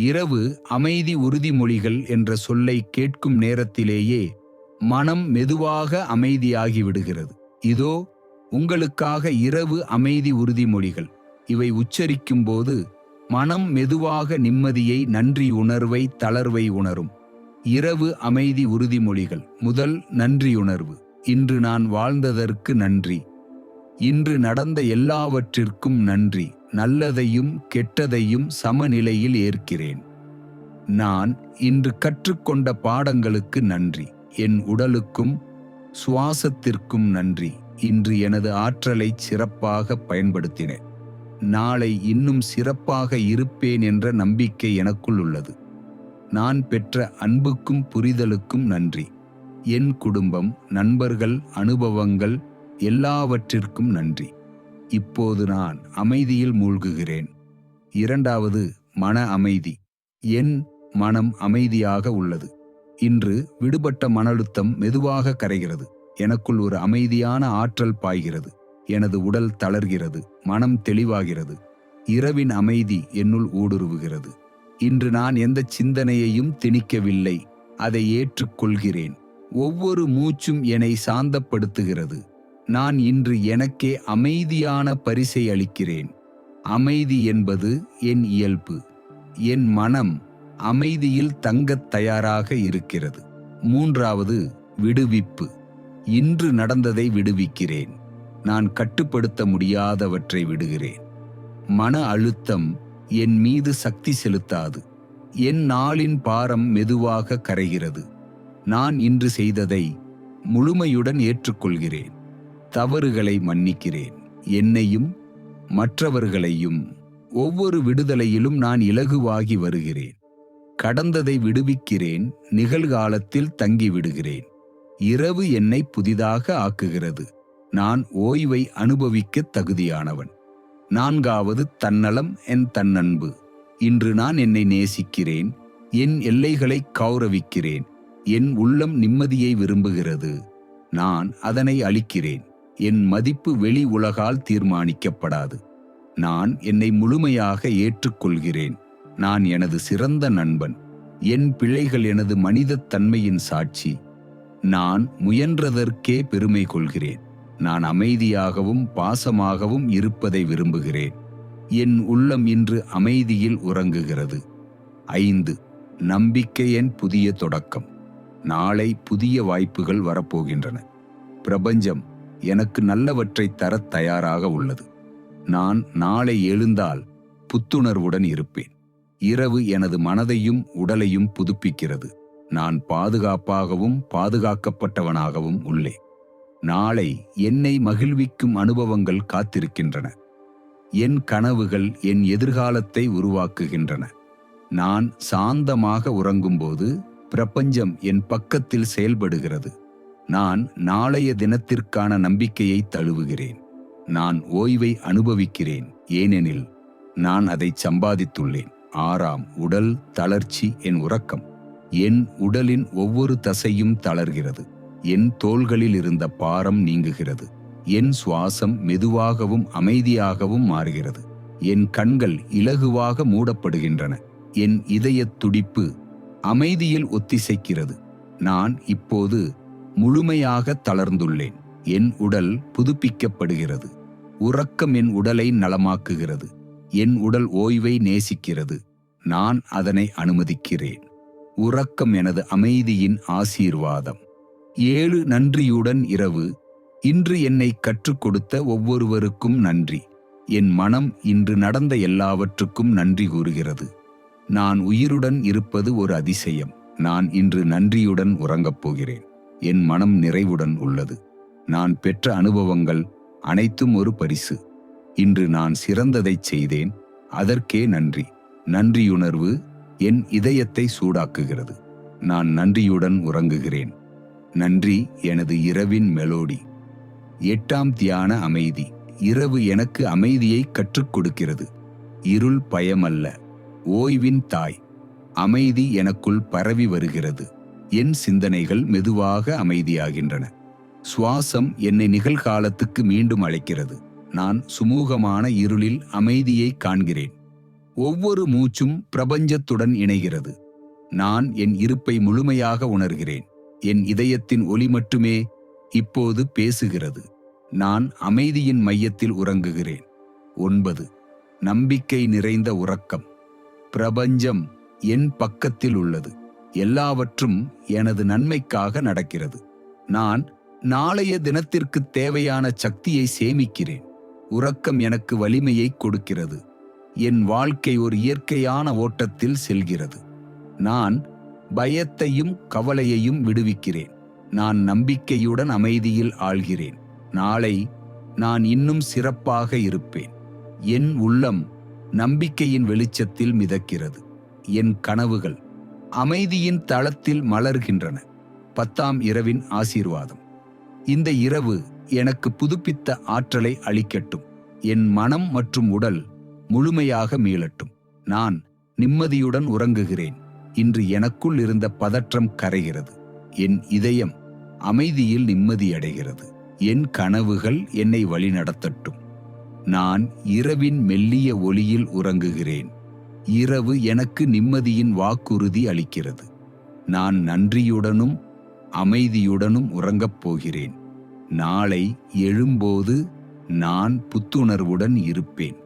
இரவு அமைதி உறுதிமொழிகள் என்ற சொல்லை கேட்கும் நேரத்திலேயே மனம் மெதுவாக அமைதியாகி விடுகிறது. இதோ உங்களுக்காக இரவு அமைதி உறுதிமொழிகள். இவை உச்சரிக்கும் போது மனம் மெதுவாக நிம்மதியை, நன்றி உணர்வை, தளர்வை உணரும். இரவு அமைதி உறுதிமொழிகள். முதல், நன்றியுணர்வு. இன்று நான் வாழ்ந்ததற்கு நன்றி. இன்று நடந்த எல்லாவற்றிற்கும் நன்றி. நல்லதையும் கெட்டதையும் சமநிலையில் ஏற்கிறேன். நான் இன்று கற்றுக்கொண்ட பாடங்களுக்கு நன்றி. என் உடலுக்கும் சுவாசத்திற்கும் நன்றி. இன்று எனது ஆற்றலை சிறப்பாக பயன்படுத்தினேன். நாளை இன்னும் சிறப்பாக இருப்பேன் என்ற நம்பிக்கை எனக்குள் உள்ளது. நான் பெற்ற அன்புக்கும் புரிதலுக்கும் நன்றி. என் குடும்பம், நண்பர்கள், அனுபவங்கள் எல்லாவற்றிற்கும் நன்றி. இப்போது நான் அமைதியில் மூழ்குகிறேன். இரண்டாவது, மன அமைதி. என் மனம் அமைதியாக உள்ளது. இன்று விடுபட்ட மன அழுத்தம் மெதுவாக கரைகிறது. எனக்குள் ஒரு அமைதியான ஆற்றல் பாய்கிறது. எனது உடல் தளர்கிறது, மனம் தெளிவாகிறது. இரவின் அமைதி என்னுள் ஊடுருவுகிறது. இன்று நான் எந்த சிந்தனையையும் திணிக்கவில்லை, அதை ஏற்றுக்கொள்கிறேன். ஒவ்வொரு மூச்சும் என்னை சாந்தப்படுத்துகிறது. நான் இன்று எனக்கே அமைதியான பரிசை அளிக்கிறேன். அமைதி என்பது என் இயல்பு. என் மனம் அமைதியில் தங்கத் தயாராக இருக்கிறது. மூன்றாவது, விடுவிப்பு. இன்று நடந்ததை விடுவிக்கிறேன். நான் கட்டுப்படுத்த முடியாதவற்றை விடுகிறேன். மன அழுத்தம் என் மீது சக்தி செலுத்தாது. என் நாளின் பாரம் மெதுவாக கரைகிறது. நான் இன்று செய்ததை முழுமையுடன் ஏற்றுக்கொள்கிறேன். தவறுகளை மன்னிக்கிறேன், என்னையும் மற்றவர்களையும். ஒவ்வொரு விடுதலையிலும் நான் இலகுவாகி வருகிறேன். கடந்ததை விடுவிக்கிறேன், நிகழ்காலத்தில் தங்கிவிடுகிறேன். இரவு என்னை புதிதாக ஆக்குகிறது. நான் ஓய்வை அனுபவிக்க தகுதியானவன். நான்காவது, தன்னலம் என் தன்னன்பு. இன்று நான் என்னை நேசிக்கிறேன். என் எல்லைகளை கௌரவிக்கிறேன். என் உள்ளம் நிம்மதியை விரும்புகிறது. நான் அதனை அளிக்கிறேன். என் மதிப்பு வெளி உலகால் தீர்மானிக்கப்படாது. நான் என்னை முழுமையாக ஏற்றுக்கொள்கிறேன். நான் எனது சிறந்த நண்பன். என் பிழைகள் எனது மனிதத் தன்மையின் சாட்சி. நான் முயன்றதற்கே பெருமை கொள்கிறேன். நான் அமைதியாகவும் பாசமாகவும் இருப்பதை விரும்புகிறேன். என் உள்ளம் இன்று அமைதியில் உறங்குகிறது. 5, நம்பிக்கையின் புதிய தொடக்கம். நாளை புதிய வாய்ப்புகள் வரப்போகின்றன. பிரபஞ்சம் எனக்கு நல்லவற்றை தரத் தயாராக உள்ளது. நான் நாளை எழுந்தால் புத்துணர்வுடன் இருப்பேன். இரவு எனது மனதையும் உடலையும் புதுப்பிக்கிறது. நான் பாதுகாப்பாகவும் பாதுகாக்கப்பட்டவனாகவும் உள்ளேன். நாளை என்னை மகிழ்விக்கும் அனுபவங்கள் காத்திருக்கின்றன. என் கனவுகள் என் எதிர்காலத்தை உருவாக்குகின்றன. நான் சாந்தமாக உறங்கும்போது பிரபஞ்சம் என் பக்கத்தில் செயல்படுகிறது. நான் நாளைய தினத்திற்கான நம்பிக்கையை தழுவுகிறேன். நான் ஓய்வை அனுபவிக்கிறேன், ஏனெனில் நான் அதை சம்பாதித்துள்ளேன். 6, உடல் தளர்ச்சி என் உறக்கம். என் உடலின் ஒவ்வொரு தசையும் தளர்கிறது. என் தோள்களில் இருந்த பாரம் நீங்குகிறது. என் சுவாசம் மெதுவாகவும் அமைதியாகவும் மாறுகிறது. என் கண்கள் இலகுவாக மூடப்படுகின்றன. என் இதயத் துடிப்பு அமைதியில் ஒத்திசைக்கிறது. நான் இப்போது முழுமையாக தளர்ந்துள்ளேன். என் உடல் புதுப்பிக்கப்படுகிறது. உறக்கம் என் உடலை நலமாக்குகிறது. என் உடல் ஓய்வை நேசிக்கிறது. நான் அதனை அனுமதிக்கிறேன். உறக்கம் எனது அமைதியின் ஆசீர்வாதம். 7, நன்றியுடன் இரவு. இன்று என்னை கற்றுக் கொடுத்த ஒவ்வொருவருக்கும் நன்றி. என் மனம் இன்று நடந்த எல்லாவற்றுக்கும் நன்றி கூறுகிறது. நான் உயிருடன் இருப்பது ஒரு அதிசயம். நான் இன்று நன்றியுடன் உறங்கப் போகிறேன். என் மனம் நிறைவுடன் உள்ளது. நான் பெற்ற அனுபவங்கள் அனைத்தும் ஒரு பரிசு. இன்று நான் சிறந்ததைச் செய்தேன், அதற்கே நன்றி. நன்றியுணர்வு என் இதயத்தை சூடாக்குகிறது. நான் நன்றியுடன் உறங்குகிறேன். நன்றி எனது இரவின் மெலோடி. 8, தியான அமைதி. இரவு எனக்கு அமைதியை கற்றுக் கொடுக்கிறது. இருள் பயமல்ல, ஓய்வின் தாய். அமைதி எனக்குள் பரவி வருகிறது. என் சிந்தனைகள் மெதுவாக அமைதியாகின்றன. சுவாசம் என்னை நிகழ்காலத்துக்கு மீண்டும் அழைக்கிறது. நான் சுமூகமான இருளில் அமைதியை காண்கிறேன். ஒவ்வொரு மூச்சும் பிரபஞ்சத்துடன் இணைகிறது. நான் என் இருப்பை முழுமையாக உணர்கிறேன். என் இதயத்தின் ஒலி மட்டுமே இப்போது பேசுகிறது. நான் அமைதியின் மையத்தில் உறங்குகிறேன். 9. நம்பிக்கை நிறைந்த உறக்கம். பிரபஞ்சம் என் பக்கத்தில் உள்ளது. எல்லாவற்றும் எனது நன்மைக்காக நடக்கிறது. நான் நாளைய தினத்திற்கு தேவையான சக்தியை சேமிக்கிறேன். உறக்கம் எனக்கு வலிமையை கொடுக்கிறது. என் வாழ்க்கை ஒரு இயற்கையான ஓட்டத்தில் செல்கிறது. நான் பயத்தையும் கவலையையும் விடுவிக்கிறேன். நான் நம்பிக்கையுடன் அமைதியில் ஆள்கிறேன். நாளை நான் இன்னும் சிறப்பாக இருப்பேன். என் உள்ளம் நம்பிக்கையின் வெளிச்சத்தில் மிதக்கிறது. என் கனவுகள் அமைதியின் தளத்தில் மலர்கின்றன. 10ஆம் இரவின் ஆசீர்வாதம். இந்த இரவு எனக்கு புதுப்பித்த ஆற்றலை அளிக்கட்டும். என் மனம் மற்றும் உடல் முழுமையாக மீளட்டும். நான் நிம்மதியுடன் உறங்குகிறேன். இன்று எனக்குள் இருந்த பதற்றம் கரைகிறது. என் இதயம் அமைதியில் நிம்மதியடைகிறது. என் கனவுகள் என்னை வழிநடத்தட்டும். நான் இரவின் மெல்லிய ஒளியில் உறங்குகிறேன். இரவு எனக்கு நிம்மதியின் வாக்குறுதி அளிக்கிறது. நான் நன்றியுடனும் அமைதியுடனும் உறங்கப் போகிறேன். நாளை எழும்போது நான் புத்துணர்வுடன் இருப்பேன்.